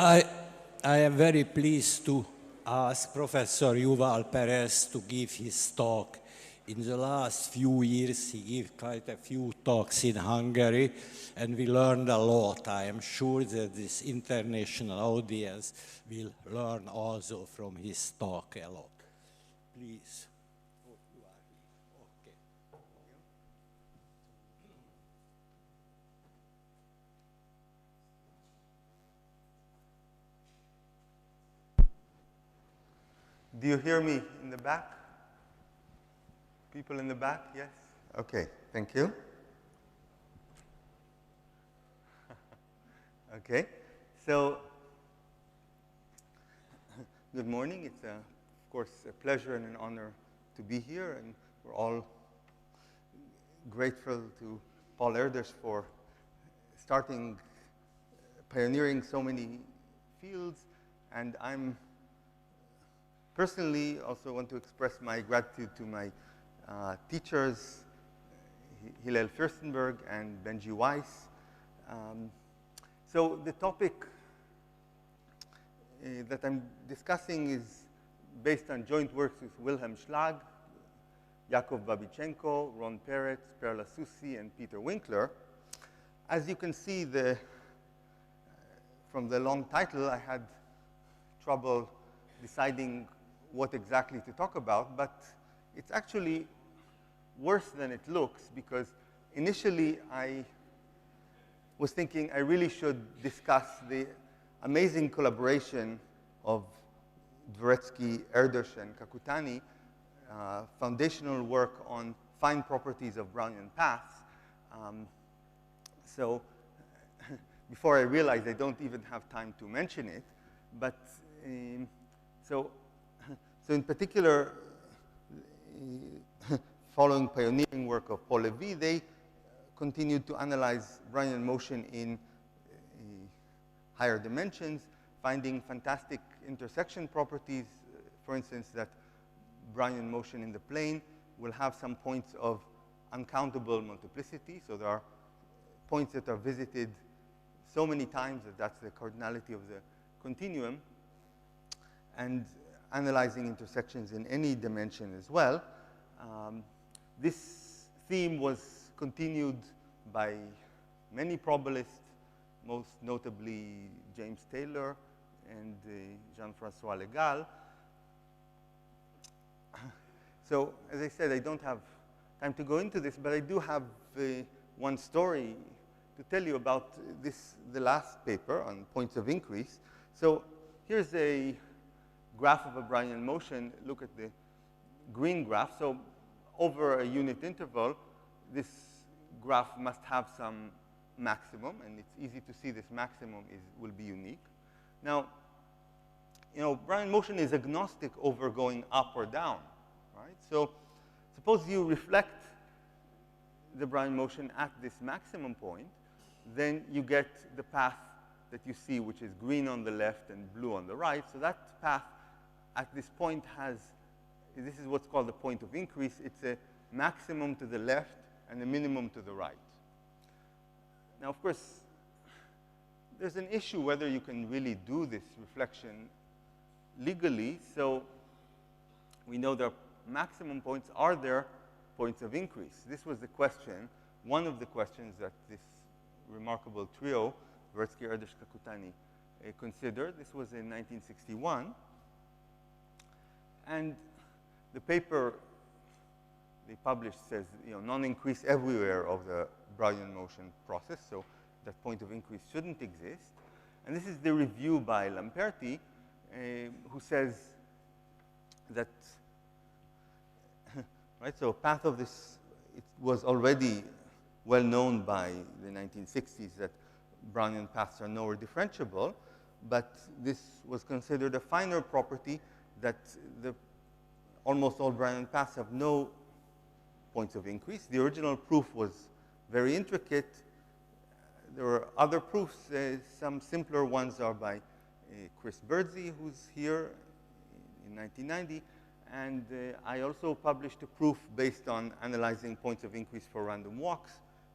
I, I am very pleased to ask Professor Yuval Peres to give his talk. In the last few years, he gave quite a few talks in Hungary, and we learned a lot. I am sure that this international audience will learn also from his talk a lot. Please. Oh, you are here. Okay. Do you hear me in the back? People in the back, yes? Okay, thank you. Okay, so good morning. It's, of course, a pleasure and an honor to be here, and we're all grateful to Paul Erdős for starting, pioneering so many fields, and I'm personally also want to express my gratitude to my teachers, Hillel Fürstenberg and Benji Weiss. So the topic that I'm discussing is based on joint works with Wilhelm Schlag, Yakov Babichenko, Ron Peretz, Perla Susi, and Peter Winkler. As you can see from the long title, I had trouble deciding what exactly to talk about, but it's actually worse than it looks, because initially I was thinking I really should discuss the amazing collaboration of Dvoretsky, Erdős, and Kakutani, foundational work on fine properties of Brownian paths. So before I realized I don't even have time to mention it, but so in particular, following pioneering work of Paul Levy, they continued to analyze Brownian motion in higher dimensions, finding fantastic intersection properties, for instance, that Brownian motion in the plane will have some points of uncountable multiplicity. So there are points that are visited so many times that that's the cardinality of the continuum, and analyzing intersections in any dimension as well. This theme was continued by many probabilists, most notably James Taylor and Jean-François Legal. So, as I said, I don't have time to go into this, but I do have one story to tell you about the last paper on points of increase. So here's a graph of a Brownian motion. Look at the green graph. So over a unit interval, this graph must have some maximum, and it's easy to see this maximum will be unique. Now, Brownian motion is agnostic over going up or down, right? So suppose you reflect the Brownian motion at this maximum point, then you get the path that you see, which is green on the left and blue on the right. So that path at this point this is what's called the point of increase. It's a maximum to the left and a minimum to the right. Now, of course, there's an issue whether you can really do this reflection legally. So we know there are maximum points. Are there points of increase? This was the question, one of the questions that this remarkable trio, Dvoretsky, Erdős, Kakutani, considered. This was in 1961. And the paper they published says, non-increase everywhere of the Brownian motion process, so that point of increase shouldn't exist. And this is the review by Lamperti, who says that, right, so path of this, it was already well known by the 1960s that Brownian paths are nowhere differentiable, but this was considered a finer property that almost all Brownian paths have no points of increase. The original proof was very intricate. There were other proofs. Some simpler ones are by Chris Birdsey, who's here in 1990. And I also published a proof based on analyzing points of increase for random walks,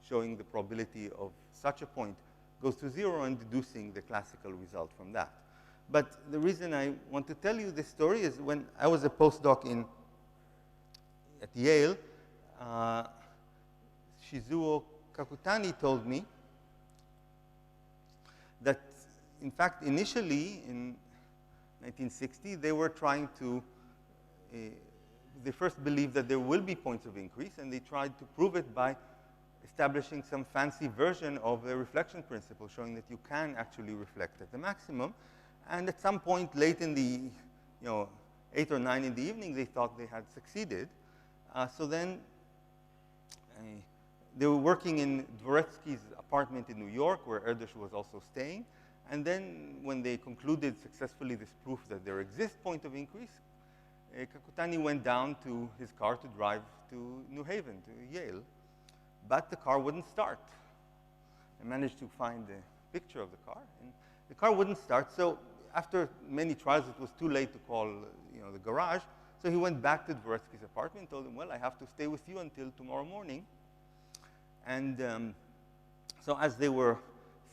showing the probability of such a point goes to 0 and deducing the classical result from that. But the reason I want to tell you this story is when I was a postdoc at Yale, Shizuo Kakutani told me that, in fact, initially in 1960, they were trying to, they first believed that there will be points of increase, and they tried to prove it by establishing some fancy version of the reflection principle, showing that you can actually reflect at the maximum. And at some point late in the, 8 or 9 in the evening, they thought they had succeeded. So then they were working in Dvoretsky's apartment in New York, where Erdős was also staying. And then when they concluded successfully this proof that there exists point of increase, Kakutani went down to his car to drive to New Haven, to Yale. But the car wouldn't start. I managed to find a picture of the car, and the car wouldn't start. So after many trials, it was too late to call the garage. So he went back to Dvoretsky's apartment and told him, well, I have to stay with you until tomorrow morning. And so as they were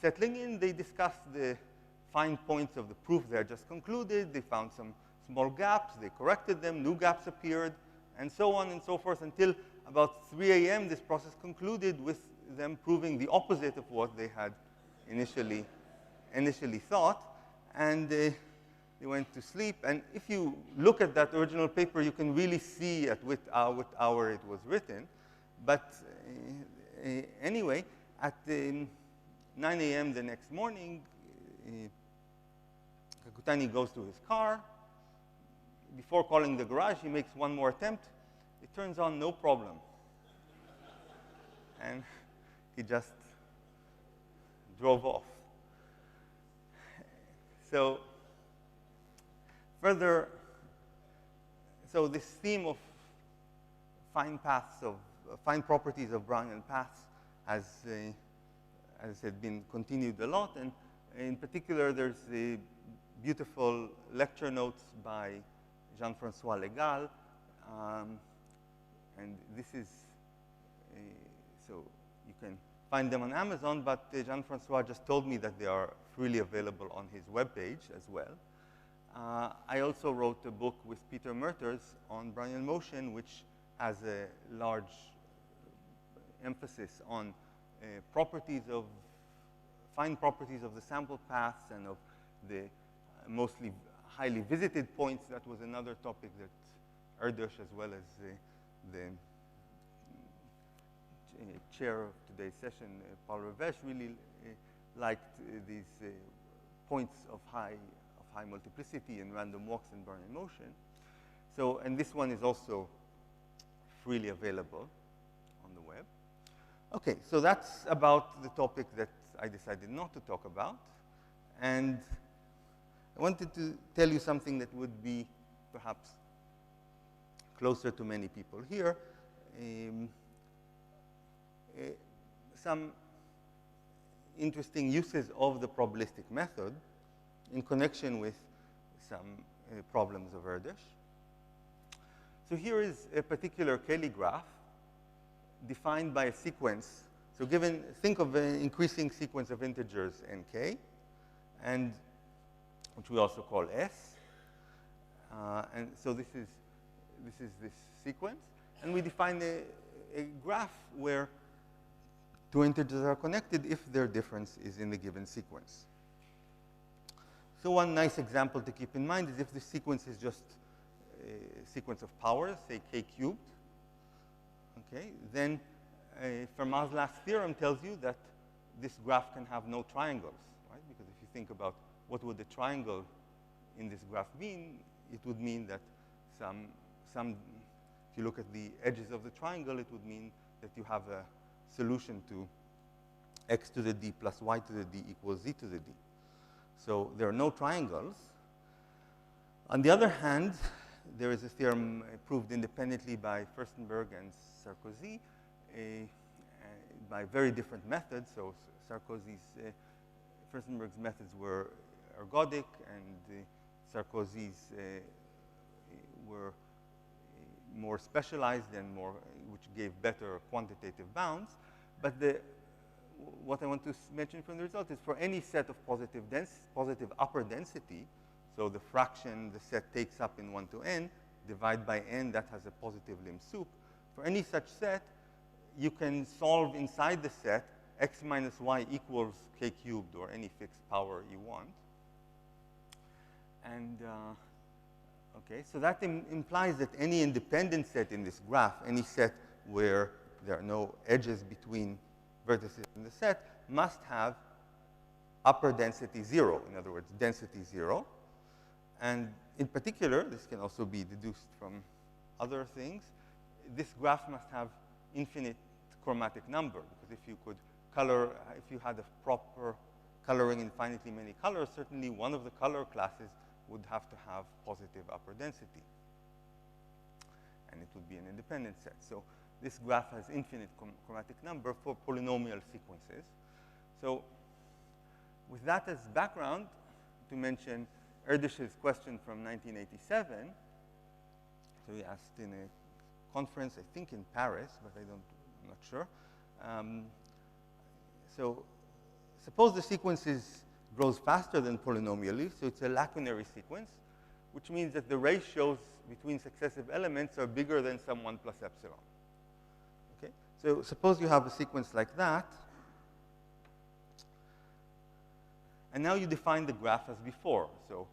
settling in, they discussed the fine points of the proof they had just concluded. They found some small gaps. They corrected them. New gaps appeared, and so on and so forth, until about 3 a.m., this process concluded with them proving the opposite of what they had initially thought. And they went to sleep. And if you look at that original paper, you can really see at what hour it was written. But anyway, at 9 a.m. the next morning, Kakutani goes to his car. Before calling the garage, he makes one more attempt. It turns on, no problem. And he just drove off. So further, so this theme of fine paths of fine properties of Brownian paths has, as I said, been continued a lot. And in particular, there's the beautiful lecture notes by Jean-François Legal. And this is, so you can find them on Amazon, but Jean-François just told me that they are freely available on his webpage as well. I also wrote a book with Peter Merters on Brownian motion, which has a large emphasis on fine properties of the sample paths and of the mostly highly visited points. That was another topic that Erdős, as well as the chair of today's session, Paul Revesh, really liked these points of high multiplicity in random walks in Brownian motion. So, and this one is also freely available on the web. Okay, so that's about the topic that I decided not to talk about. And I wanted to tell you something that would be perhaps closer to many people here. Some interesting uses of the probabilistic method in connection with some problems of Erdős. So here is a particular Cayley graph defined by a sequence. So think of an increasing sequence of integers nk, and which we also call S. And so this is this sequence. And we define a graph where two integers are connected if their difference is in the given sequence. So one nice example to keep in mind is if the sequence is just a sequence of powers, say k cubed, okay, then Fermat's last theorem tells you that this graph can have no triangles, right? Because if you think about what would the triangle in this graph mean, it would mean that if you look at the edges of the triangle, it would mean that you have a solution to x to the d plus y to the d equals z to the d. So there are no triangles. On the other hand, there is a theorem proved independently by Furstenberg and Sarkozy by very different methods. So Furstenberg's methods were ergodic, and Sarkozy's were more specialized and which gave better quantitative bounds. But what I want to mention from the result is for any set of positive upper density, so the fraction the set takes up in 1 to n, divide by n, that has a positive limb sup. For any such set, you can solve inside the set x minus y equals k cubed, or any fixed power you want. And okay, so that implies that any independent set in this graph, any set where there are no edges between vertices in the set, must have upper density 0, in other words, density 0. And in particular, this can also be deduced from other things, this graph must have infinite chromatic number, because if you could color, if you had a proper coloring infinitely many colors, certainly one of the color classes would have to have positive upper density. And it would be an independent set. So this graph has infinite chromatic number for polynomial sequences. So with that as background, to mention Erdős's question from 1987, so he asked in a conference, I think in Paris, but I'm not sure. So suppose the sequence grows faster than polynomially, so it's a lacunary sequence, which means that the ratios between successive elements are bigger than some 1 plus epsilon. Okay? So suppose you have a sequence like that, and now you define the graph as before. So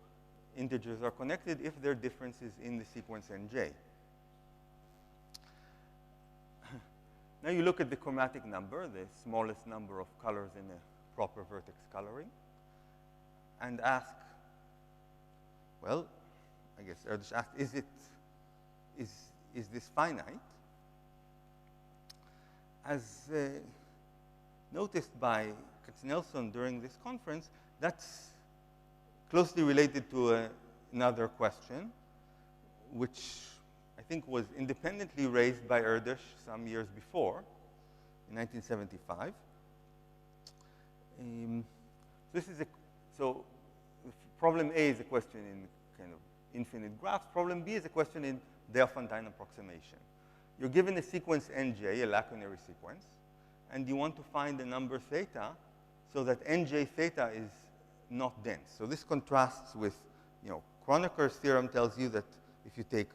integers are connected if there are differences in the sequence nj. Now you look at the chromatic number, the smallest number of colors in a proper vertex coloring, and ask, well, I guess Erdős asked, is this finite? As noticed by Katznelson during this conference, that's closely related to another question, which I think was independently raised by Erdős some years before, in 1975. So problem A is a question in kind of infinite graphs. Problem B is a question in Diophantine approximation. You're given a sequence nj, a lacunary sequence, and you want to find a number theta so that nj theta is not dense. So this contrasts with, Kroneker's theorem tells you that if you take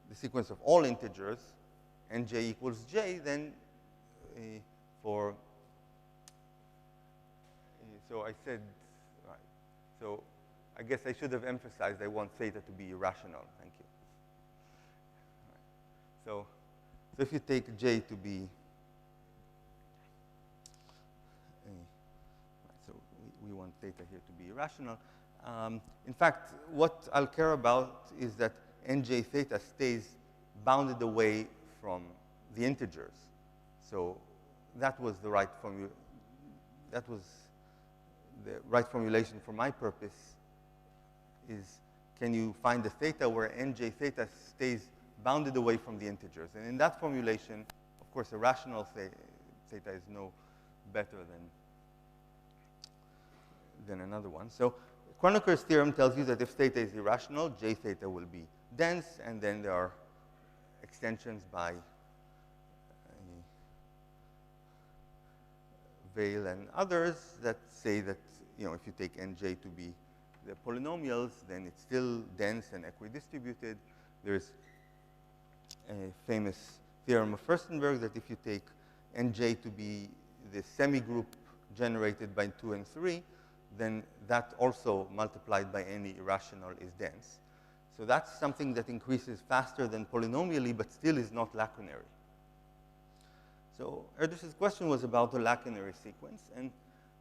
the sequence of all integers, nj equals j, then so I said, right. So I guess I should have emphasized I want theta to be irrational. Thank you. Right. So if you take j to be, so we want theta here to be irrational. In fact, what I'll care about is that nj theta stays bounded away from the integers. So that was the right formula. That was the right formulation for my purpose. Is can you find a theta where nj theta stays bounded away from the integers? And in that formulation, of course, a rational theta is no better than another one. So Kroneker's theorem tells you that if theta is irrational, j theta will be dense, and then there are extensions by Weil and others that say that if you take nj to be the polynomials, then it's still dense and equidistributed. There's a famous theorem of Furstenberg that if you take nj to be the semigroup generated by 2 and 3, then that also multiplied by any irrational is dense. So that's something that increases faster than polynomially, but still is not lacunary. So Erdős's question was about the lacunary sequence. And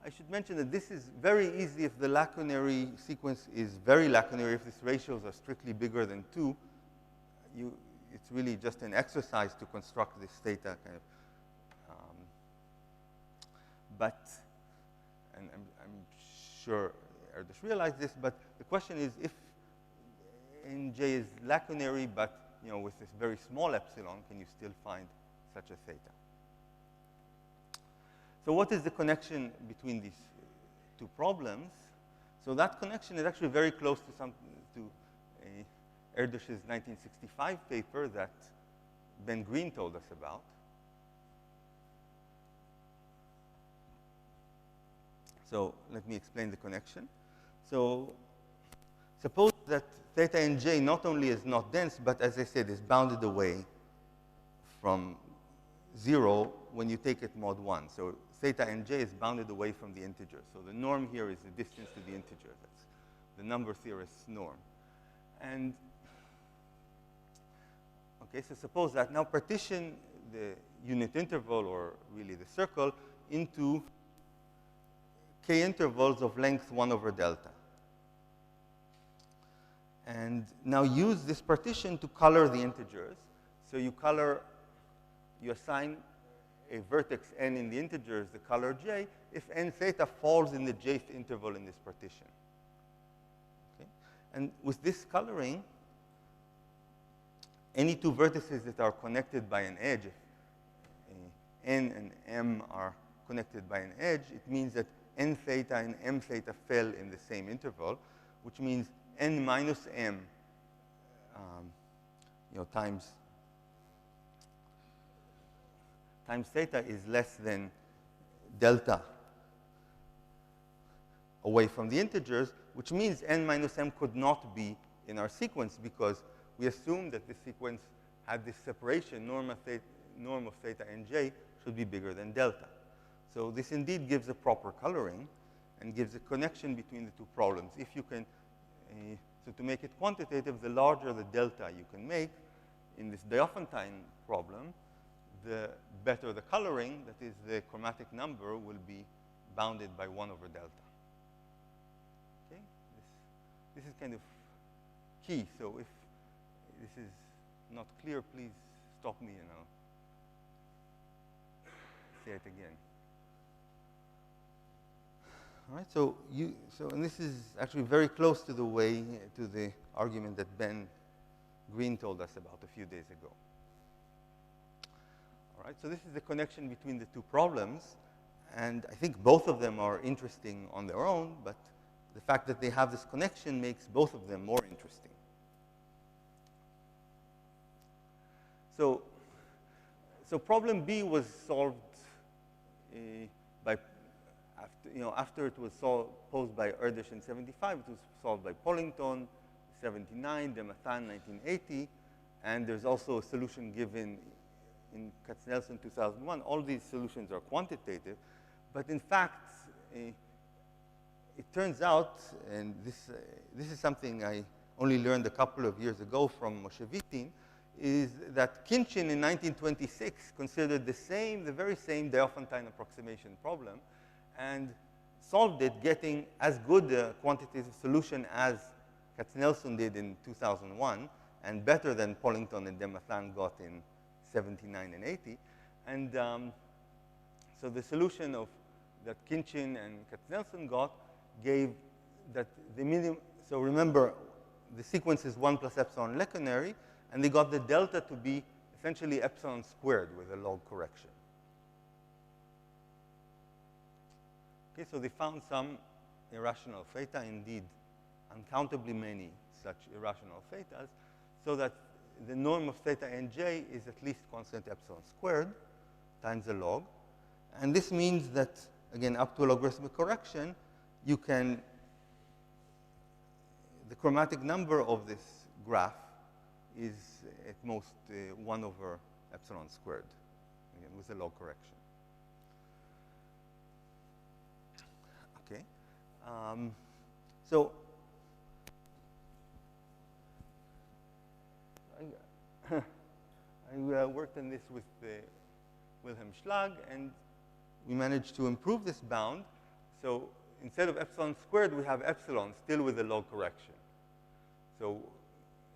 I should mention that this is very easy if the lacunary sequence is very lacunary, if these ratios are strictly bigger than 2. It's really just an exercise to construct this theta kind of. And I'm sure Erdős realized this, but the question is if nj is lacunary, but with this very small epsilon, can you still find such a theta? So what is the connection between these two problems? So that connection is actually very close to Erdős's 1965 paper that Ben Green told us about. So let me explain the connection. So suppose that theta and j not only is not dense, but as I said, is bounded away from 0 when you take it mod 1. So theta and j is bounded away from the integer. So the norm here is the distance to the integer. That's the number theorist's norm. And okay, so suppose that now partition the unit interval, or really the circle, into k intervals of length 1 over delta. And now use this partition to color the integers. So you assign a vertex n in the integers the color j if n theta falls in the jth interval in this partition. Okay? And with this coloring, any two vertices that are connected by an edge, if n and m are connected by an edge, it means that n theta and m theta fell in the same interval, which means n minus m times theta is less than delta away from the integers, which means n minus m could not be in our sequence because we assume that the sequence had this separation, norm of theta and j should be bigger than delta. So this indeed gives a proper coloring and gives a connection between the two problems. If you can, so to make it quantitative, the larger the delta you can make in this Diophantine problem, the better the coloring, that is, the chromatic number will be bounded by 1 over delta. Okay? This is kind of key. So if this is not clear, please stop me and I'll say it again. All right, so and this is actually very close to the argument that Ben Green told us about a few days ago. All right, so this is the connection between the two problems, and I think both of them are interesting on their own, but the fact that they have this connection makes both of them more interesting. So problem B was solved after it was posed by Erdős in 75, it was solved by Pollington, 79, Diophantine, 1980, and there's also a solution given in Katznelson, 2001. All these solutions are quantitative, but in fact, it turns out, and this is something I only learned a couple of years ago from Moshe Vitin, is that Khinchin in 1926 considered the very same Diophantine approximation problem and solved it, getting as good a quantitative solution as Katznelson did in 2001, and better than Pollington and Diophantine got in 79 and 80. And so the solution that Khinchin and Katznelson got gave that the minimum. So remember, the sequence is 1 plus epsilon lacunary, and they got the delta to be essentially epsilon squared with a log correction. Okay, so they found some irrational theta, indeed, uncountably many such irrational thetas, so that the norm of theta and j is at least constant epsilon squared times the log. And this means that, again, up to a logarithmic correction, you can, the chromatic number of this graph is at most 1 over epsilon squared, again, with a log correction. Okay. So I worked on this with Wilhelm Schlag, and we managed to improve this bound. So instead of epsilon squared, we have epsilon still with a log correction. So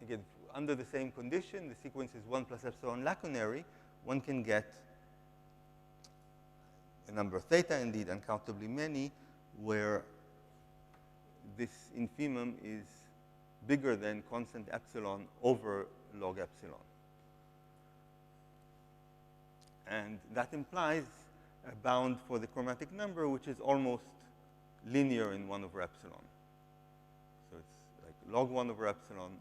again, under the same condition, the sequence is 1 plus epsilon lacunary, one can get a number of theta, indeed uncountably many, where this infimum is bigger than constant epsilon over log epsilon. And that implies a bound for the chromatic number, which is almost linear in 1 over epsilon. So it's like log 1 over epsilon.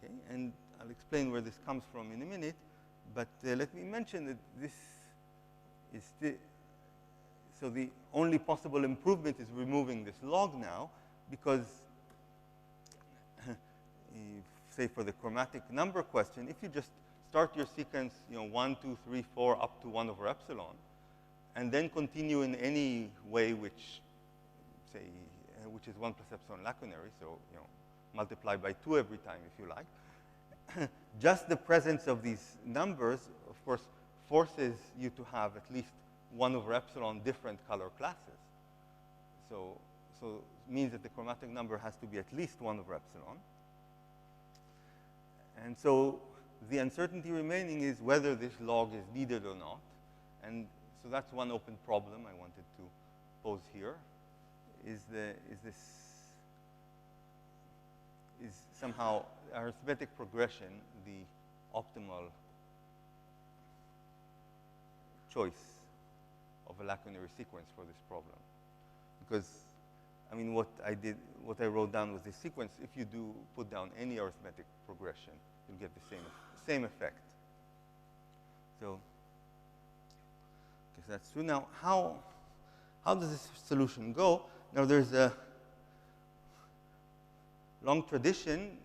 Okay, and I'll explain where this comes from in a minute, but let me mention that this is so the only possible improvement is removing this log now, because say for the chromatic number question, if you just start your sequence, 1, 2, 3, 4, up to 1 over epsilon, and then continue in any way which, say, which is 1 plus epsilon lacunary, so, multiply by 2 every time if you like. Just the presence of these numbers, of course, forces you to have at least 1 over epsilon different color classes. So it means that the chromatic number has to be at least 1 over epsilon. And so the uncertainty remaining is whether this log is needed or not. And so that's one open problem I wanted to pose here. Is somehow arithmetic progression the optimal choice of a lacunary sequence for this problem? Because, I mean, what I wrote down was this sequence. If you do put down any arithmetic progression, you'll get the same effect. So, okay, so that's true. Now, how does this solution go? Now, there's a long tradition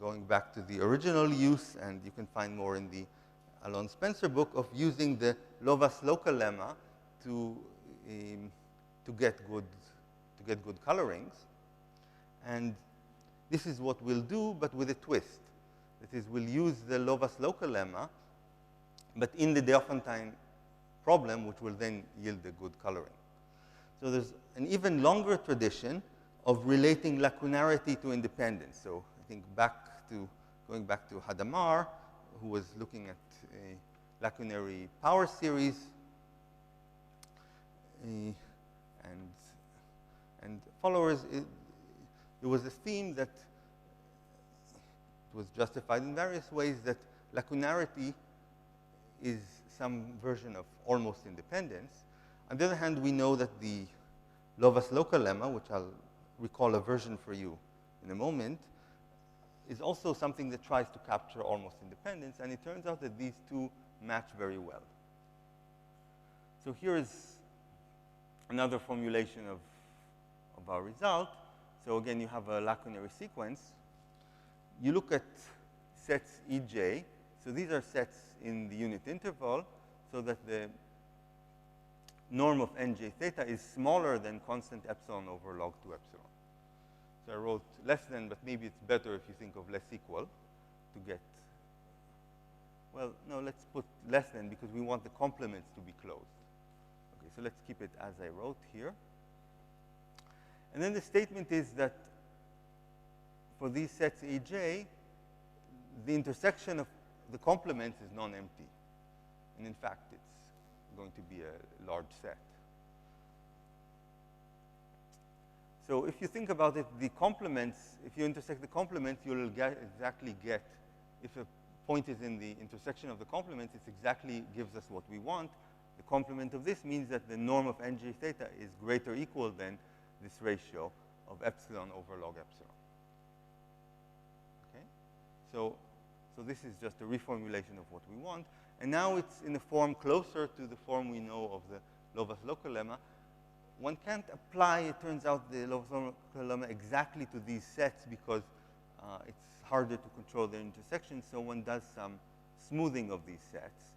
going back to the original use, and you can find more in the Alon Spencer book, of using the Lovász-Local lemma to get good colorings. And this is what we'll do, but with a twist. That is, we'll use the Lovász-Local lemma, but in the Diophantine problem, which will then yield a good coloring. So there's an even longer tradition of relating lacunarity to independence. So I think going back to Hadamard, who was looking at a lacunary power series, and followers, there was a theme that was justified in various ways, that lacunarity is some version of almost independence. On the other hand, we know that the Lovász-Local lemma, which I'll recall a version for you in a moment, is also something that tries to capture almost independence, and it turns out that these two match very well. So here is another formulation of our result. So again, you have a lacunary sequence. You look at sets Ej. So these are sets in the unit interval, so that the norm of nj theta is smaller than constant epsilon over log 2 epsilon. So I wrote less than, but maybe it's better if you think of less equal to get, well, no, let's put less than, because we want the complements to be closed. Okay, so let's keep it as I wrote here. And then the statement is that for these sets Ej, the intersection of the complements is non-empty. And in fact, it's going to be a large set. So if you think about it, the complements, if you intersect the complements, you'll exactly get, if a point is in the intersection of the complements, it exactly gives us what we want. The complement of this means that the norm of nj theta is greater or equal than this ratio of epsilon over log epsilon. Okay? So this is just a reformulation of what we want. And now it's in a form closer to the form we know of the Lovász-Local lemma. One can't apply, it turns out, the Lovász-Local lemma exactly to these sets, because it's harder to control their intersections, so one does some smoothing of these sets.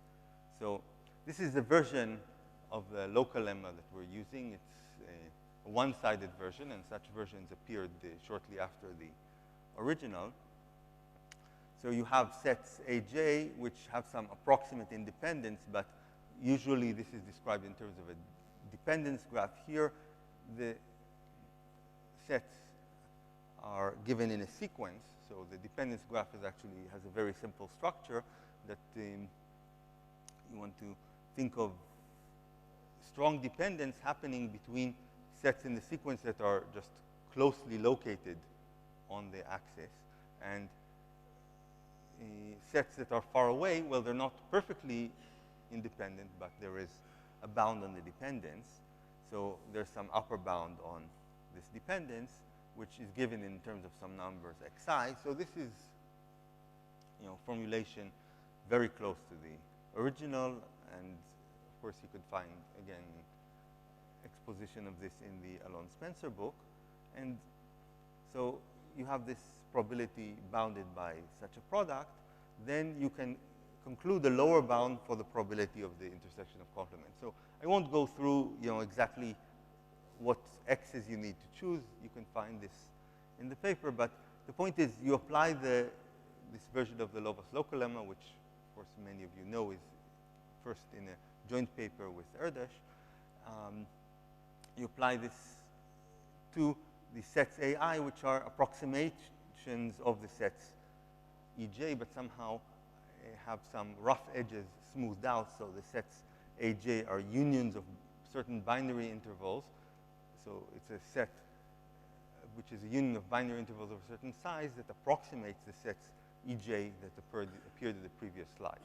So this is a version of the local lemma that we're using. It's a one-sided version, and such versions appeared shortly after the original. So you have sets Aj, which have some approximate independence, but usually this is described in terms of a dependence graph. Here, the sets are given in a sequence. So the dependence graph has a very simple structure that you want to think of strong dependence happening between sets in the sequence that are just closely located on the axis, and sets that are far away. Well, they're not perfectly independent, but there is a bound on the dependence. So there's some upper bound on this dependence, which is given in terms of some numbers xi. So this is, formulation very close to the original. And of course, you could find, again, exposition of this in the Alon Spencer book. And so you have this probability bounded by such a product, then you can conclude the lower bound for the probability of the intersection of complements. So I won't go through, exactly what x's you need to choose. You can find this in the paper, but the point is you apply this version of the Lovász-Local lemma, which of course many of you know is first in a joint paper with Erdős. You apply this to the sets AI, which are approximations of the sets EJ, but somehow have some rough edges smoothed out, so the sets AJ are unions of certain binary intervals. So it's a set which is a union of binary intervals of a certain size that approximates the sets EJ that appeared in the previous slide.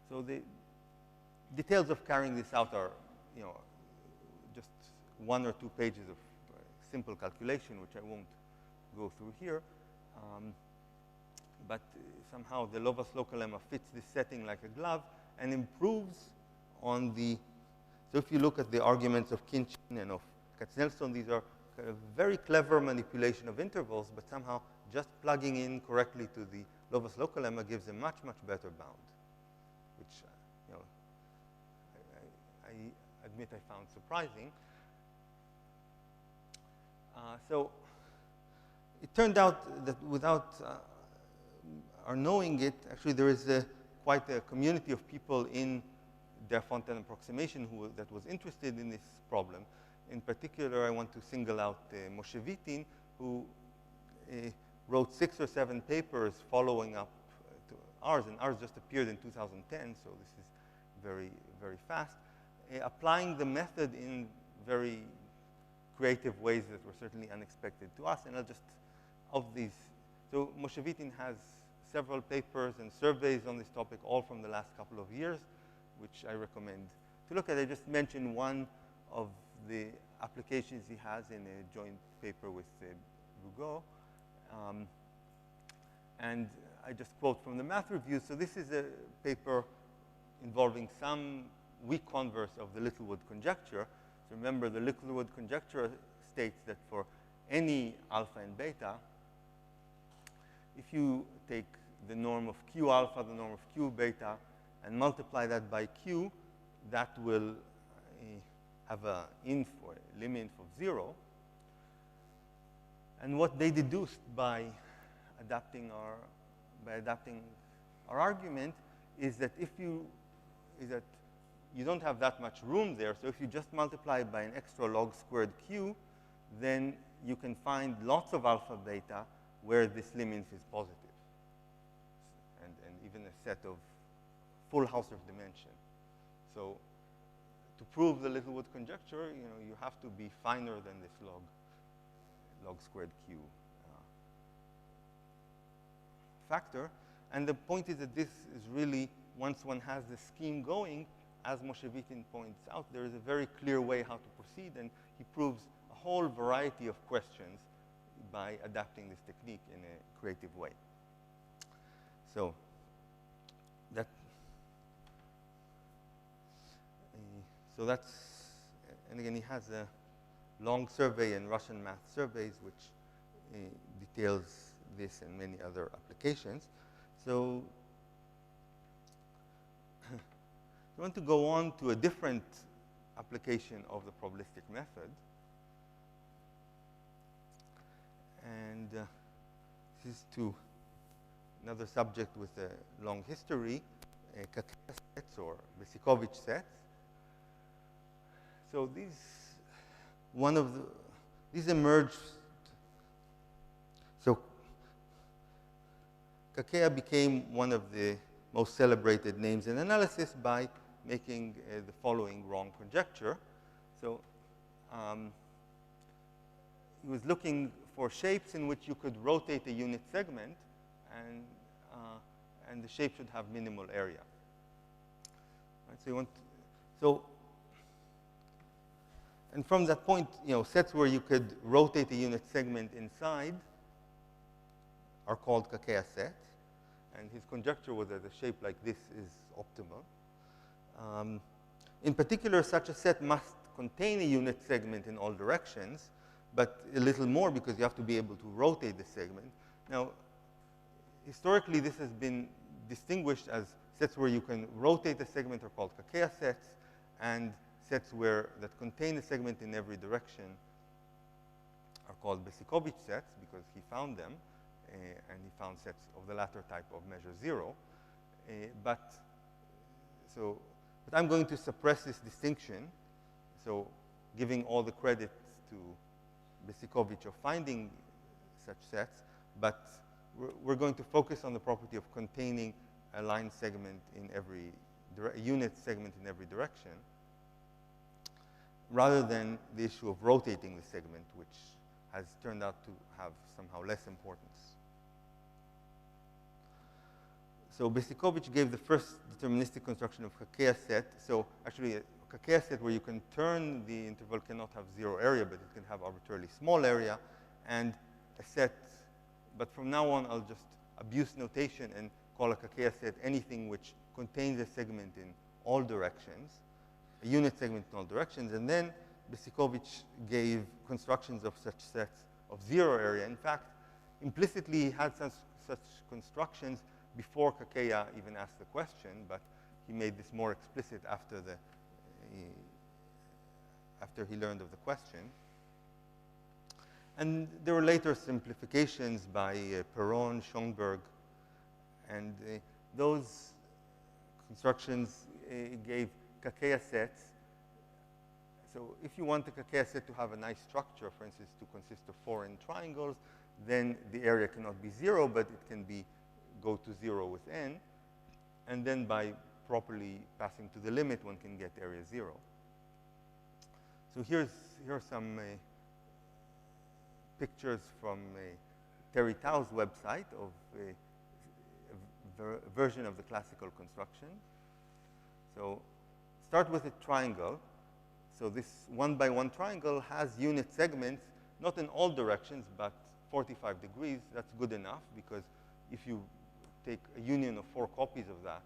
So the details of carrying this out are, just 1 or 2 pages of simple calculation, which I won't go through here. But somehow the Lovász-Local lemma fits this setting like a glove and improves on the, so if you look at the arguments of Khinchin and of Katznelson, these are kind of very clever manipulation of intervals, but somehow just plugging in correctly to the Lovász-Local lemma gives a much, much better bound, which I admit I found surprising. So it turned out that without our knowing it, actually there is quite a community of people in Diophantine approximation that was interested in this problem. In particular, I want to single out Moshevitin, who wrote 6 or 7 papers following up to ours, and ours just appeared in 2010, so this is very, very fast, applying the method in very creative ways that were certainly unexpected to us. And I'll just, of these, so Moshevitin has several papers and surveys on this topic, all from the last couple of years, which I recommend to look at. I just mentioned one of the applications he has in a joint paper with Bugot. And I just quote from the math review. So this is a paper involving some weak converse of the Littlewood conjecture. So remember, the Littlewood conjecture states that for any alpha and beta, if you take the norm of Q alpha, the norm of Q beta, and multiply that by Q, that will have a limit inf of 0. And what they deduced by adapting our argument is that you don't have that much room there. So if you just multiply by an extra log squared Q, then you can find lots of alpha beta where this limit is positive, and even a set of full Hausdorff dimension. So to prove the Littlewood conjecture, you have to be finer than this log squared Q factor. And the point is that this is really, once one has the scheme going, as Moshevitin points out, there is a very clear way how to proceed, and he proves a whole variety of questions by adapting this technique in a creative way. So that's, and again, he has a long survey in Russian math surveys, which details this and many other applications. So I want to go on to a different application of the probabilistic method. And this is to another subject with a long history, Kakeya sets or Besikovich sets. So these emerged. So Kakeya became one of the most celebrated names in analysis by making the following wrong conjecture. So he was looking for shapes in which you could rotate a unit segment, and the shape should have minimal area. Right, and from that point, sets where you could rotate a unit segment inside are called Kakeya sets. And his conjecture was that a shape like this is optimal. In particular, such a set must contain a unit segment in all directions, but a little more because you have to be able to rotate the segment. Now, historically, this has been distinguished as sets where you can rotate a segment are called Kakeya sets, and sets that contain a segment in every direction are called Besikovich sets because he found them, and he found sets of the latter type of measure 0. But I'm going to suppress this distinction, so giving all the credit to Besikovich of finding such sets, but we're going to focus on the property of containing a line segment in every unit segment in every direction, rather than the issue of rotating the segment, which has turned out to have somehow less importance. So Besikovich gave the first deterministic construction of Kakeya set. So actually, a Kakeya set where you can turn the interval cannot have 0 area, but it can have arbitrarily small area, and a set. But from now on, I'll just abuse notation and call a Kakeya set anything which contains a segment in all directions, a unit segment in all directions. And then Besikovich gave constructions of such sets of 0 area. In fact, implicitly, he had such constructions before Kakeya even asked the question, but he made this more explicit after he learned of the question. And there were later simplifications by Perron, Schoenberg, and those constructions gave Kakeya sets. So if you want the Kakeya set to have a nice structure, for instance, to consist of 4 n triangles, then the area cannot be 0, but it can go to 0 with n. And then by properly passing to the limit, one can get area 0. So here are some pictures from Terry Tao's website of a version of the classical construction. So start with a triangle. So this 1 by 1 triangle has unit segments, not in all directions, but 45 degrees. That's good enough, because if you take a union of 4 copies of that,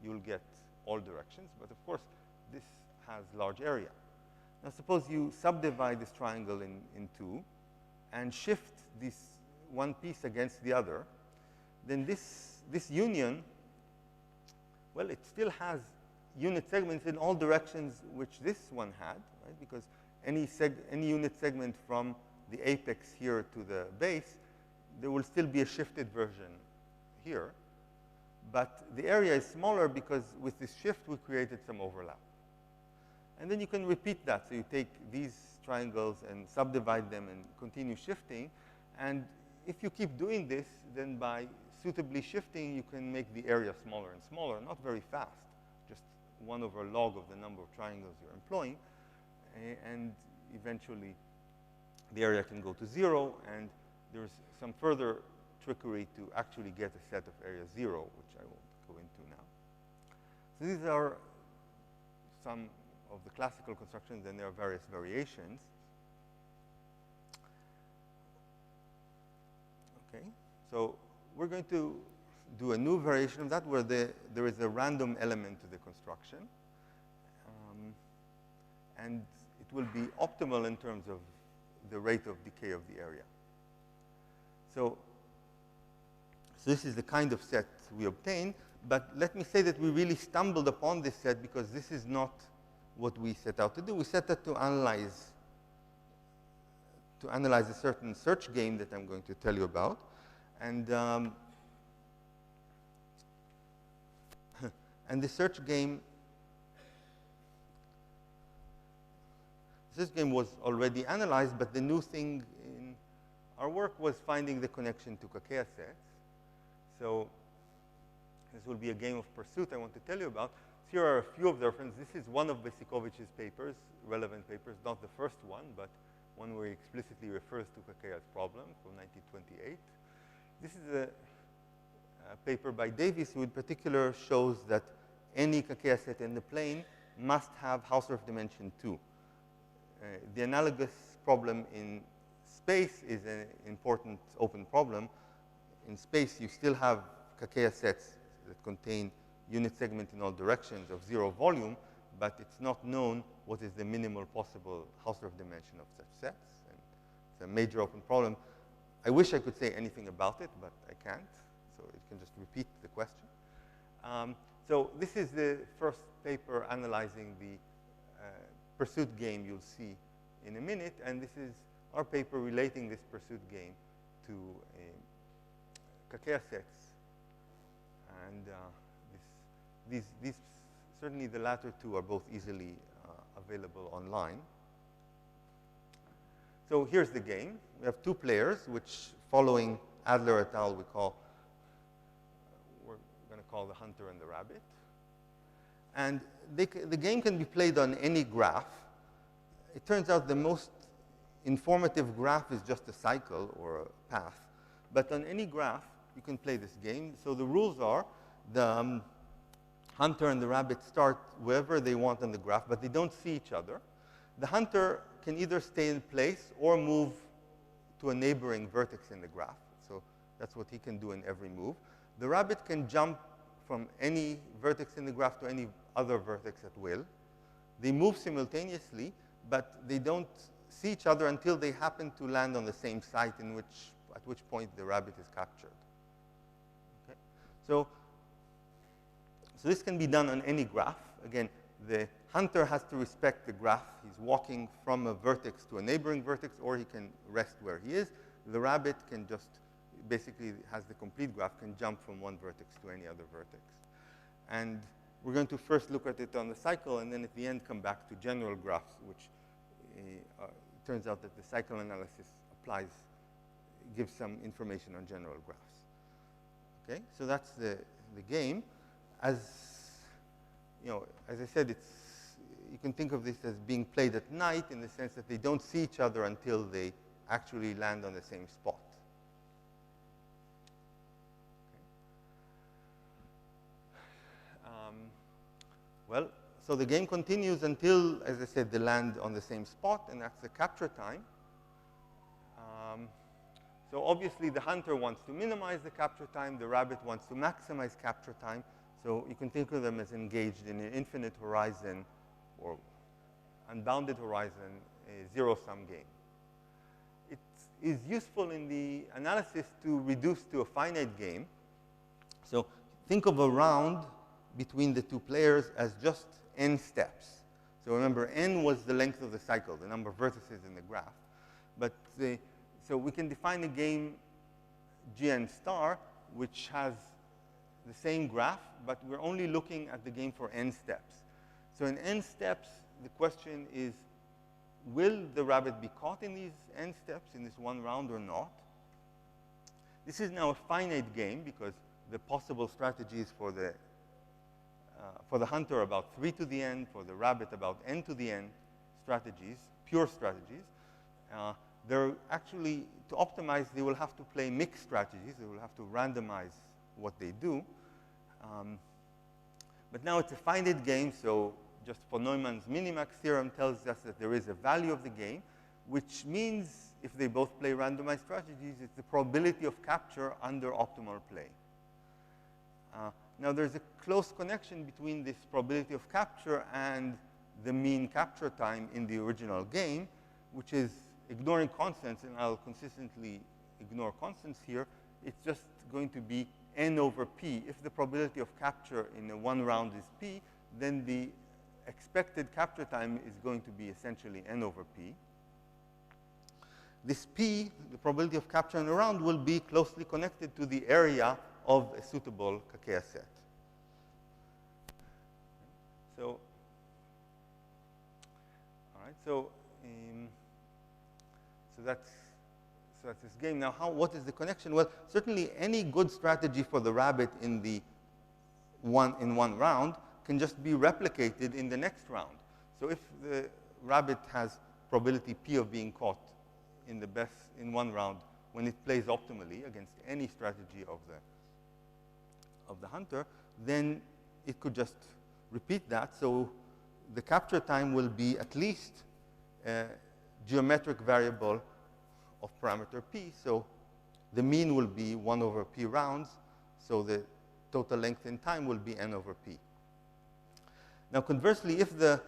you'll get all directions. But of course, this has large area. Now suppose you subdivide this triangle in 2 and shift this one piece against the other. Then this union, well, it still has unit segments in all directions which this one had, right? Because any unit segment from the apex here to the base, there will still be a shifted version here. But the area is smaller because with this shift, we created some overlap. And then you can repeat that. So you take these triangles and subdivide them and continue shifting. And if you keep doing this, then by suitably shifting, you can make the area smaller and smaller, not very fast, just 1 over log of the number of triangles you're employing. And eventually, the area can go to 0. And there's some further trickery to actually get a set of area 0, which I won't go into now. So these are some of the classical constructions, and there are various variations. Okay, so we're going to do a new variation of that where there is a random element to the construction. And it will be optimal in terms of the rate of decay of the area. So this is the kind of set we obtain. But let me say that we really stumbled upon this set because this is not what we set out to do. We set out to analyze a certain search game that I'm going to tell you about. And and the search game was already analyzed, but the new thing in our work was finding the connection to Kakeya sets. So this will be a game of pursuit I want to tell you about. Here are a few of the references. This is one of Besikovich's papers, relevant papers, not the first one, but one where he explicitly refers to Kakeya's problem from 1928. This is a paper by Davis, who in particular shows that any Kakeya set in the plane must have Hausdorff dimension 2. The analogous problem in space is an important open problem. In space, you still have Kakeya sets that contain unit segment in all directions of 0 volume, but it's not known what is the minimal possible Hausdorff dimension of such sets. And it's a major open problem. I wish I could say anything about it, but I can't. So you can just repeat the question. So this is the first paper analyzing the pursuit game you'll see in a minute. And this is our paper relating this pursuit game to Kakea sets. And these certainly the latter two are both easily available online. So here's the game. We have two players, which following Adler et al. We're going to call the hunter and the rabbit. And the game can be played on any graph. It turns out the most informative graph is just a cycle or a path. But on any graph, you can play this game. So the rules are the hunter and the rabbit start wherever they want on the graph, but they don't see each other. The hunter can either stay in place or move to a neighboring vertex in the graph. So that's what he can do in every move. The rabbit can jump from any vertex in the graph to any other vertex at will. They move simultaneously, but they don't see each other until they happen to land on the same site at which point the rabbit is captured. Okay? So this can be done on any graph. Again, the hunter has to respect the graph. He's walking from a vertex to a neighboring vertex, or he can rest where he is. The rabbit can just basically has the complete graph, can jump from one vertex to any other vertex. And we're going to first look at it on the cycle, and then at the end come back to general graphs, which it turns out that the cycle analysis gives some information on general graphs. Okay, so that's the game. As you know, as I said, you can think of this as being played at night in the sense that they don't see each other until they actually land on the same spot. Okay. Well, so the game continues until, as I said, they land on the same spot, and that's the capture time. So obviously, the hunter wants to minimize the capture time. The rabbit wants to maximize capture time. So you can think of them as engaged in an infinite horizon or unbounded horizon, a zero-sum game. It is useful in the analysis to reduce to a finite game. So think of a round between the two players as just n steps. So remember, n was the length of the cycle, the number of vertices in the graph. But so we can define a game Gn star, which has the same graph, but we're only looking at the game for n steps. So in n steps, the question is, will the rabbit be caught in these n steps in this one round or not? This is now a finite game because the possible strategies for the hunter are about 3 to the n, for the rabbit about n to the n strategies, pure strategies. They're actually, to optimize, they will have to play mixed strategies. They will have to randomize what they do. But now it's a finite game, so just von Neumann's minimax theorem tells us that there is a value of the game, which means if they both play randomized strategies, it's the probability of capture under optimal play. Now, there's a close connection between this probability of capture and the mean capture time in the original game, which is ignoring constants, and I'll consistently ignore constants here. It's just going to be n over p. If the probability of capture in a one round is p, then the expected capture time is going to be essentially n over p. This p, the probability of capture in a round, will be closely connected to the area of a suitable Kakea set. So, all right, so that's this game. Now, what is the connection? Well, certainly any good strategy for the rabbit in one round can just be replicated in the next round. So if the rabbit has probability p of being caught in one round when it plays optimally against any strategy of the hunter, then it could just repeat that. So the capture time will be at least a geometric variable of parameter p. So the mean will be 1 over p rounds. So the total length in time will be n over p. Now, conversely, if the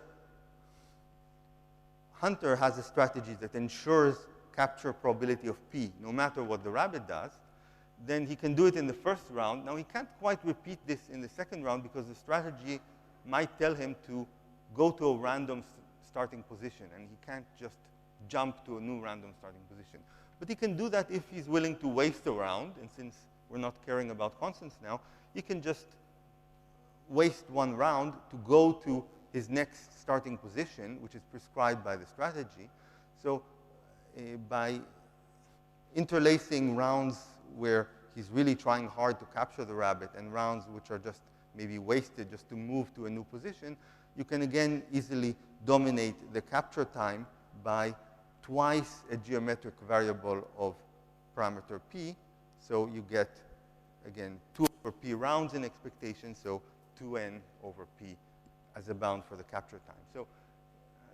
hunter has a strategy that ensures capture probability of P, no matter what the rabbit does, then he can do it in the first round. Now, he can't quite repeat this in the second round because the strategy might tell him to go to a random starting position, and he can't just jump to a new random starting position. But he can do that if he's willing to waste a round, and since we're not caring about constants now, he can just waste one round to go to his next starting position, which is prescribed by the strategy. So by interlacing rounds where he's really trying hard to capture the rabbit and rounds which are just maybe wasted just to move to a new position, you can again easily dominate the capture time by twice a geometric variable of parameter P. So you get, again, 2 over P rounds in expectation, so 2n over P as a bound for the capture time.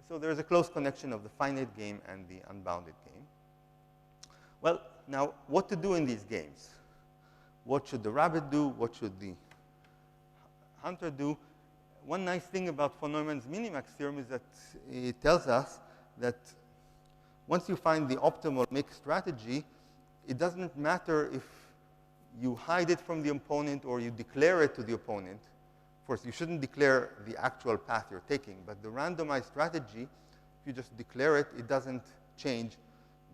So there's a close connection of the finite game and the unbounded game. Well, now, what to do in these games? What should the rabbit do? What should the hunter do? One nice thing about von Neumann's minimax theorem is that it tells us that once you find the optimal mixed strategy, it doesn't matter if you hide it from the opponent or you declare it to the opponent. Of course, you shouldn't declare the actual path you're taking, but the randomized strategy, if you just declare it, it doesn't change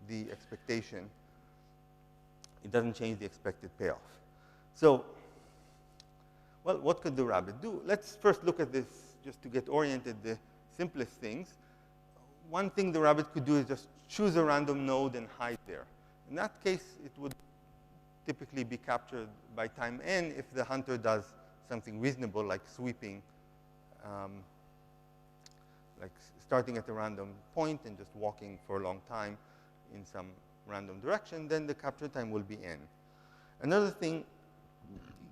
the expectation. It doesn't change the expected payoff. So, well, what could the rabbit do? Let's first look at this, just to get oriented, the simplest things. One thing the rabbit could do is just choose a random node and hide there. In that case, it would typically be captured by time n if the hunter does something reasonable, like sweeping, like starting at a random point and just walking for a long time in some random direction, then the capture time will be n. Another thing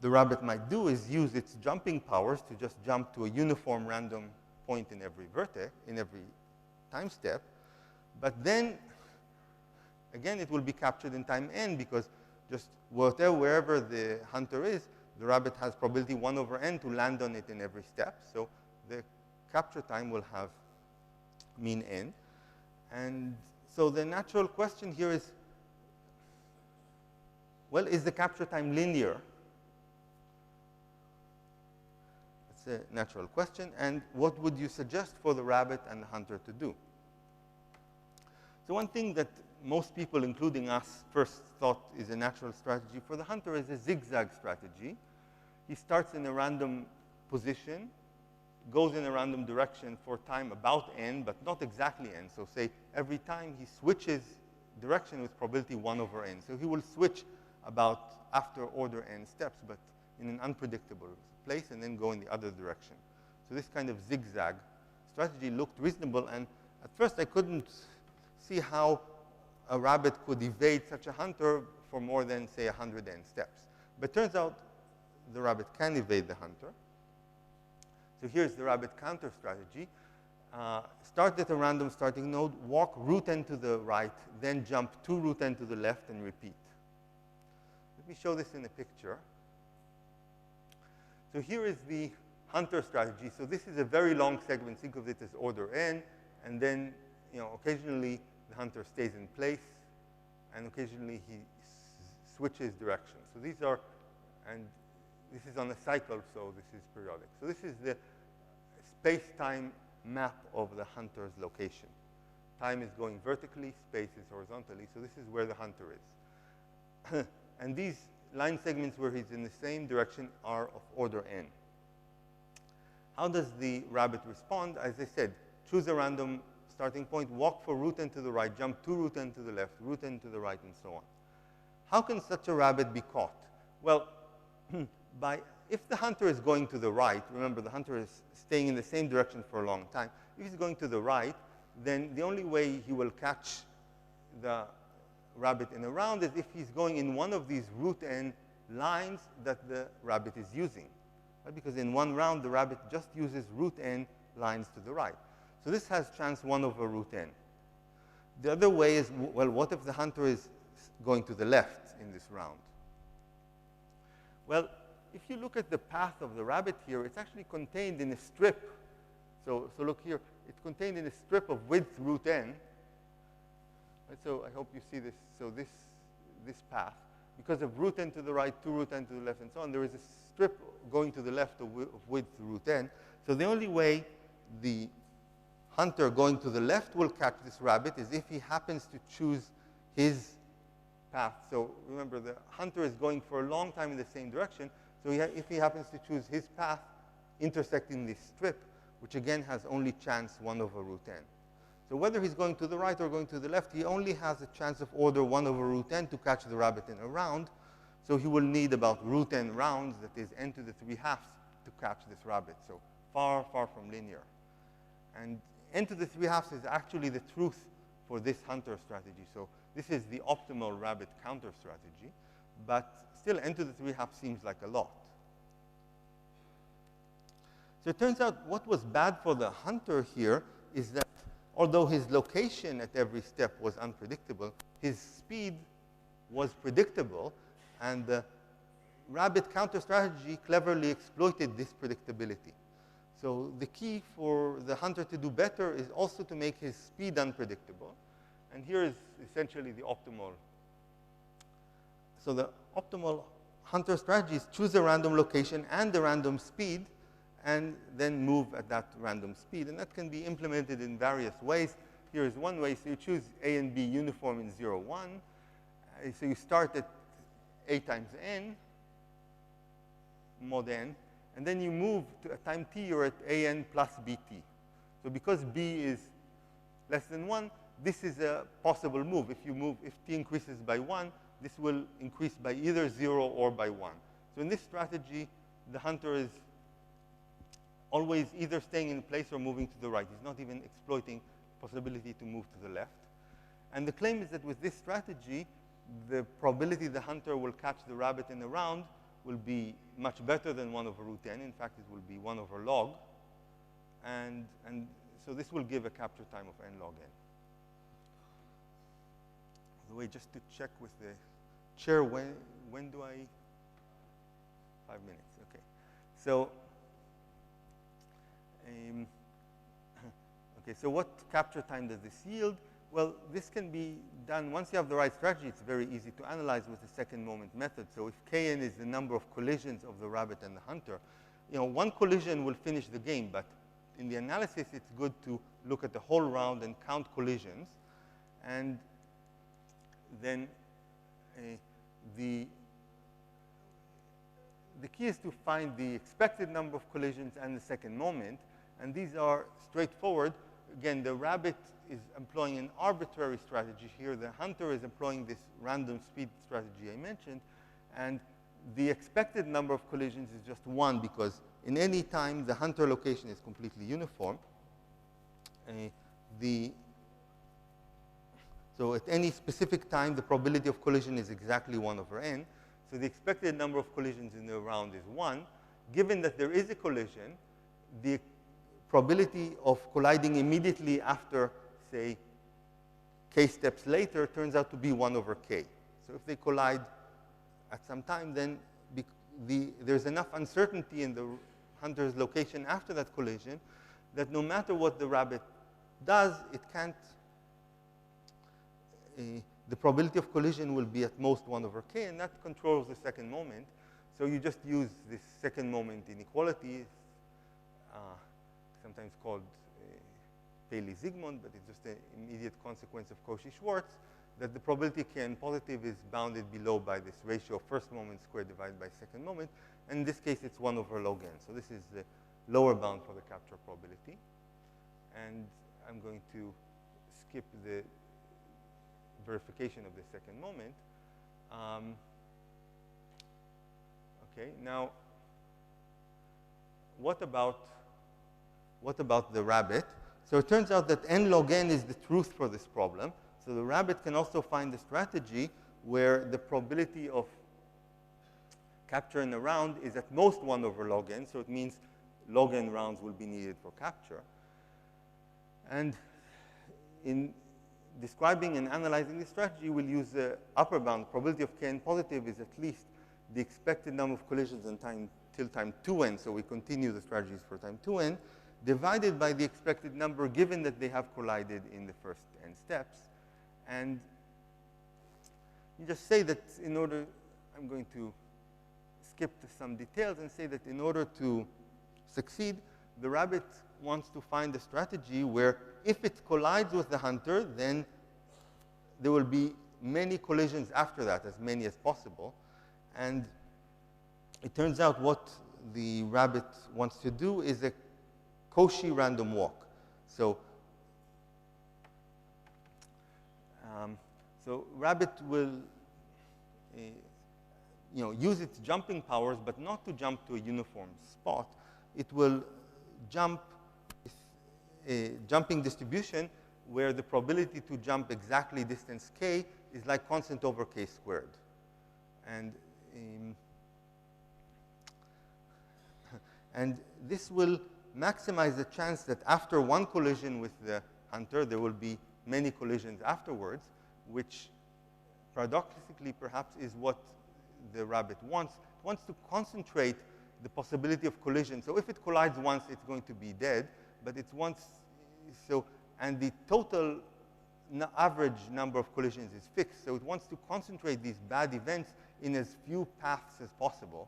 the rabbit might do is use its jumping powers to just jump to a uniform random point in every vertex, in every time step. But then, again, it will be captured in time n because just wherever the hunter is, the rabbit has probability 1 over n to land on it in every step. So the capture time will have mean n. And so the natural question here is, well, is the capture time linear? That's a natural question. And what would you suggest for the rabbit and the hunter to do? So one thing that most people, including us, first thought is a natural strategy for the hunter is a zigzag strategy. He starts in a random position, goes in a random direction for time about n, but not exactly n. So say every time he switches direction with probability 1 over n. So he will switch about after order n steps, but in an unpredictable place, and then go in the other direction. So this kind of zigzag strategy looked reasonable, and at first I couldn't see how a rabbit could evade such a hunter for more than, say, 100 n steps. But turns out the rabbit can evade the hunter. So here's the rabbit counter strategy. Start at a random starting node, walk root n to the right, then jump 2 root n to the left, and repeat. Let me show this in a picture. So here is the hunter strategy. So this is a very long segment. Think of it as order n. And then, occasionally the hunter stays in place, and occasionally he switches direction. So these are, and this is on a cycle, so this is periodic. So this is the space-time map of the hunter's location. Time is going vertically, space is horizontally, so this is where the hunter is. And these line segments where he's in the same direction are of order n. How does the rabbit respond? As I said, choose a random starting point, walk for root n to the right, jump 2 root n to the left, root n to the right, and so on. How can such a rabbit be caught? Well, if the hunter is going to the right, remember the hunter is staying in the same direction for a long time. If he's going to the right, then the only way he will catch the rabbit in a round is if he's going in one of these root n lines that the rabbit is using. Right? Because in one round, the rabbit just uses root n lines to the right. So this has chance 1 over root n. The other way is, well, what if the hunter is going to the left in this round? Well, if you look at the path of the rabbit here, it's actually contained in a strip So look here, it's contained in a strip of width root n. Right, so I hope you see this. So this path, because of root n to the right, 2 root n to the left, and so on, there is a strip going to the left of width root n. So the only way the hunter going to the left will catch this rabbit is if he happens to choose his path. So remember, the hunter is going for a long time in the same direction. So if he happens to choose his path intersecting this strip, which again has only chance 1 over root n. So whether he's going to the right or going to the left, he only has a chance of order 1 over root n to catch the rabbit in a round. So he will need about root n rounds, that is n to the 3/2, to catch this rabbit. So far, far from linear. And n to the 3/2 is actually the truth for this hunter strategy. So this is the optimal rabbit counter strategy. But still, n to the 3/2 seems like a lot. So it turns out what was bad for the hunter here is that although his location at every step was unpredictable, his speed was predictable, and the rabbit counter strategy cleverly exploited this predictability. So the key for the hunter to do better is also to make his speed unpredictable. And here is essentially the optimal. So the optimal hunter strategy is choose a random location and a random speed, and then move at that random speed. And that can be implemented in various ways. Here is one way. So you choose A and B uniform in 0, 1. So you start at A times n, mod n, and then you move to at time t, you're at an plus bt. So because b is less than 1, this is a possible move. If t increases by 1, this will increase by either 0 or by 1. So in this strategy, the hunter is always either staying in place or moving to the right. He's not even exploiting the possibility to move to the left. And the claim is that with this strategy, the probability the hunter will catch the rabbit in a round will be much better than 1 over root n. In fact, it will be 1 over log. And so this will give a capture time of n log n. By the way, just to check with the chair, when do I? 5 minutes, OK. So so what capture time does this yield? Well, this can be done once you have the right strategy. It's very easy to analyze with the second moment method. So if kn is the number of collisions of the rabbit and the hunter, one collision will finish the game. But in the analysis, it's good to look at the whole round and count collisions. And then the key is to find the expected number of collisions and the second moment. And these are straightforward. Again, the rabbit is employing an arbitrary strategy here. The hunter is employing this random speed strategy I mentioned. And the expected number of collisions is just 1, because in any time, the hunter location is completely uniform. So at any specific time, the probability of collision is exactly 1 over n. So the expected number of collisions in the round is 1. Given that there is a collision, the probability of colliding immediately after, say, k steps later turns out to be 1 over k. So if they collide at some time, then there's enough uncertainty in the hunter's location after that collision that no matter what the rabbit does, it can't, the probability of collision will be at most 1 over k, and that controls the second moment. So you just use this second moment inequality, sometimes called Paley-Zygmunt, but it's just an immediate consequence of Cauchy-Schwarz, that the probability kn positive is bounded below by this ratio of first moment squared divided by second moment. And in this case, it's 1 over log n. So this is the lower bound for the capture probability. And I'm going to skip the verification of the second moment. OK, now, what about the rabbit? So it turns out that n log n is the truth for this problem. So the rabbit can also find a strategy where the probability of capture in a round is at most 1 over log n. So it means log n rounds will be needed for capture. And in describing and analyzing this strategy, we'll use the upper bound. Probability of kn positive is at least the expected number of collisions in time till time 2n. So we continue the strategies for time 2n. divided by the expected number given that they have collided in the first n steps. And you just say that in order, I'm going to skip to some details and say that in order to succeed, the rabbit wants to find a strategy where if it collides with the hunter, then there will be many collisions after that, as many as possible. And it turns out what the rabbit wants to do is a Cauchy random walk. So, rabbit will use its jumping powers, but not to jump to a uniform spot. It will jump a jumping distribution where the probability to jump exactly distance k is like constant over k squared. And this will maximize the chance that after one collision with the hunter, there will be many collisions afterwards, which paradoxically perhaps is what the rabbit wants. It wants to concentrate the possibility of collision. So if it collides once, it's going to be dead, but it's once, and the total average number of collisions is fixed. So it wants to concentrate these bad events in as few paths as possible.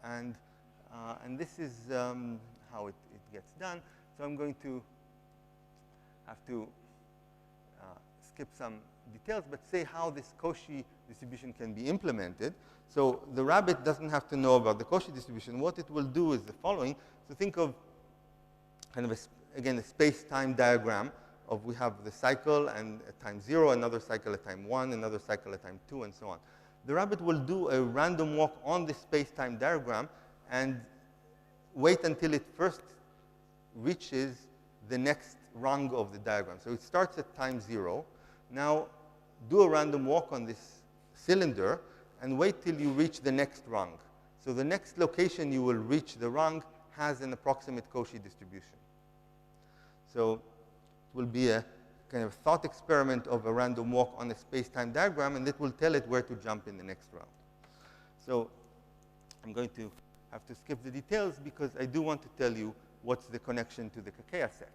And this is how it gets done. So I'm going to have to skip some details, but say how this Cauchy distribution can be implemented. So the rabbit doesn't have to know about the Cauchy distribution. What it will do is the following. So think of kind of, again, a space-time diagram of we have the cycle and at time 0, another cycle at time 1, another cycle at time 2, and so on. The rabbit will do a random walk on this space-time diagram and wait until it first reaches the next rung of the diagram. So it starts at time 0. Now do a random walk on this cylinder and wait till you reach the next rung. So the next location you will reach the rung has an approximate Cauchy distribution. So it will be a kind of thought experiment of a random walk on a space-time diagram, and it will tell it where to jump in the next round. So I'm going to have to skip the details because I do want to tell you what's the connection to the Kakeya sets.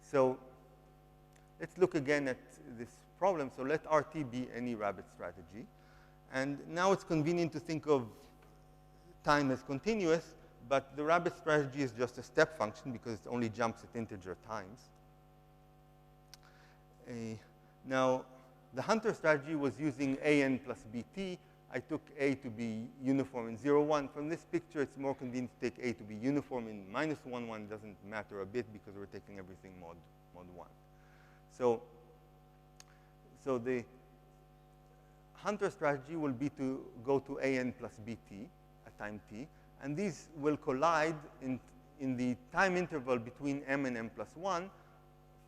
So let's look again at this problem. So let RT be any rabbit strategy. And now it's convenient to think of time as continuous, but the rabbit strategy is just a step function because it only jumps at integer times. Now, the hunter strategy was using AN plus BT. I took A to be uniform in 0, 1. From this picture, it's more convenient to take A to be uniform in -1, 1. It doesn't matter a bit because we're taking everything mod 1. So the hunter strategy will be to go to AN plus BT at time t. And these will collide in the time interval between m and m plus 1.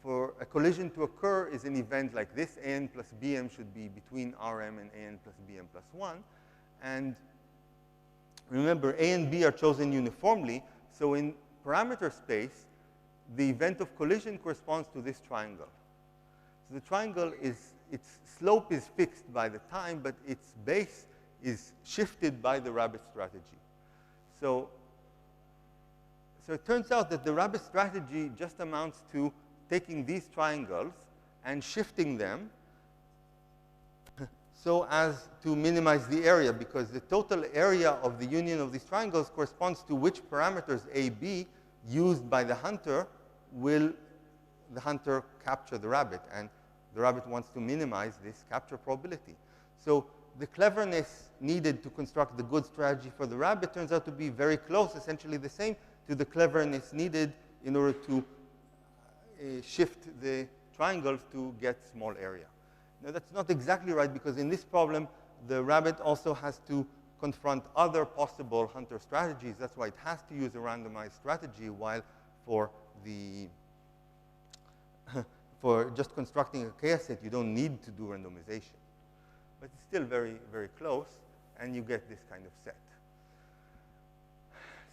For a collision to occur is an event like this. AN plus BM should be between Rm and AN plus BM plus 1. And remember, A and B are chosen uniformly. So in parameter space, the event of collision corresponds to this triangle. So the triangle its slope is fixed by the time, but its base is shifted by the rabbit strategy. So it turns out that the rabbit strategy just amounts to taking these triangles and shifting them so as to minimize the area, because the total area of the union of these triangles corresponds to which parameters A, B used by the hunter will the hunter capture the rabbit. And the rabbit wants to minimize this capture probability. So the cleverness needed to construct the good strategy for the rabbit turns out to be very close, essentially the same, to the cleverness needed in order to shift the triangles to get small area. Now, that's not exactly right, because in this problem, the rabbit also has to confront other possible hunter strategies. That's why it has to use a randomized strategy, while for just constructing a Kakeya set, you don't need to do randomization. But it's still very, very close, and you get this kind of set.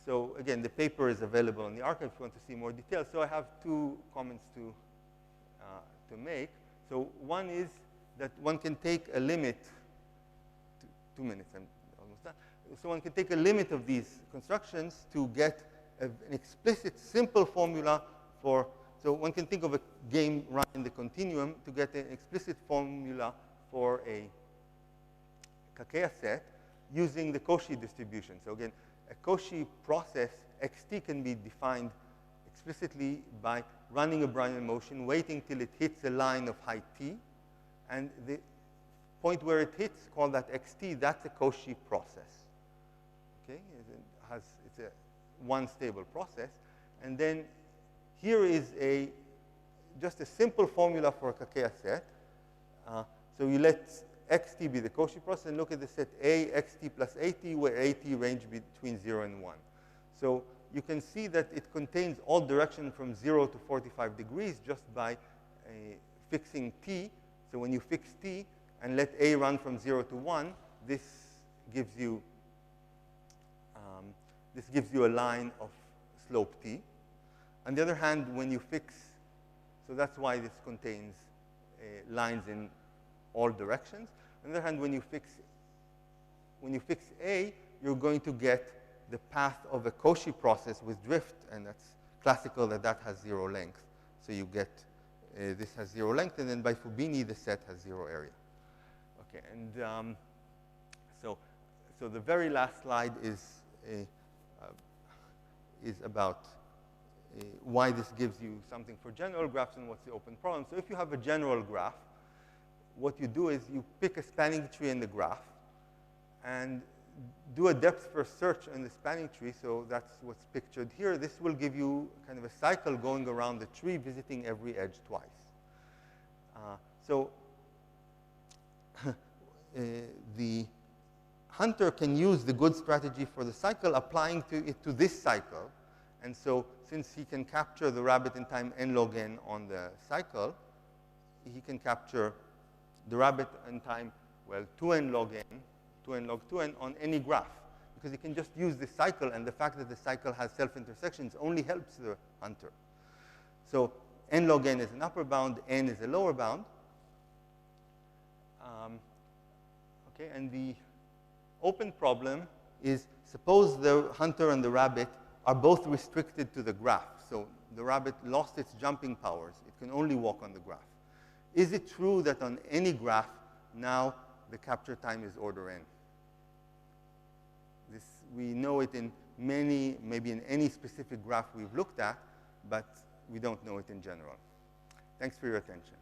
So again, the paper is available on the archive if you want to see more details. So I have 2 comments to make. So one is that one can take a limit. 2 minutes, I'm almost done. So one can take a limit of these constructions to get an explicit, simple formula for, so one can think of a game run in the continuum to get an explicit formula for a Kakeya set using the Cauchy distribution. So again, a Cauchy process, xt, can be defined explicitly by running a Brownian motion, waiting till it hits a line of height t, and the point where it hits, call that xt, that's a Cauchy process. Okay, it's a one stable process. And then here is just a simple formula for a Kakeya set. So you let xt be the Cauchy process and look at the set A, xt plus at, where at range between 0 and 1. So you can see that it contains all direction from 0 to 45 degrees just by fixing t. So when you fix t and let a run from 0 to 1, this gives you a line of slope t. On the other hand, when you fix, so that's why this contains lines in all directions. On the other hand, when you fix a, you're going to get the path of a Cauchy process with drift, and that's classical that has 0 length. So you get this has 0 length, and then by Fubini, the set has 0 area. Okay, and so the very last slide is about why this gives you something for general graphs and what's the open problem. So if you have a general graph, what you do is you pick a spanning tree in the graph and do a depth first search in the spanning tree. So that's what's pictured here. This will give you kind of a cycle going around the tree, visiting every edge twice. So the hunter can use the good strategy for the cycle, applying it to this cycle. And so since he can capture the rabbit in time n log n on the cycle, he can capture the rabbit in time, well, 2n log n, 2n log 2n on any graph. Because he can just use this cycle, and the fact that the cycle has self-intersections only helps the hunter. So n log n is an upper bound, n is a lower bound. Okay, and the open problem is, suppose the hunter and the rabbit are both restricted to the graph. So the rabbit lost its jumping powers. It can only walk on the graph. Is it true that on any graph, now the capture time is order n? We know it in many, maybe in any specific graph we've looked at, but we don't know it in general. Thanks for your attention.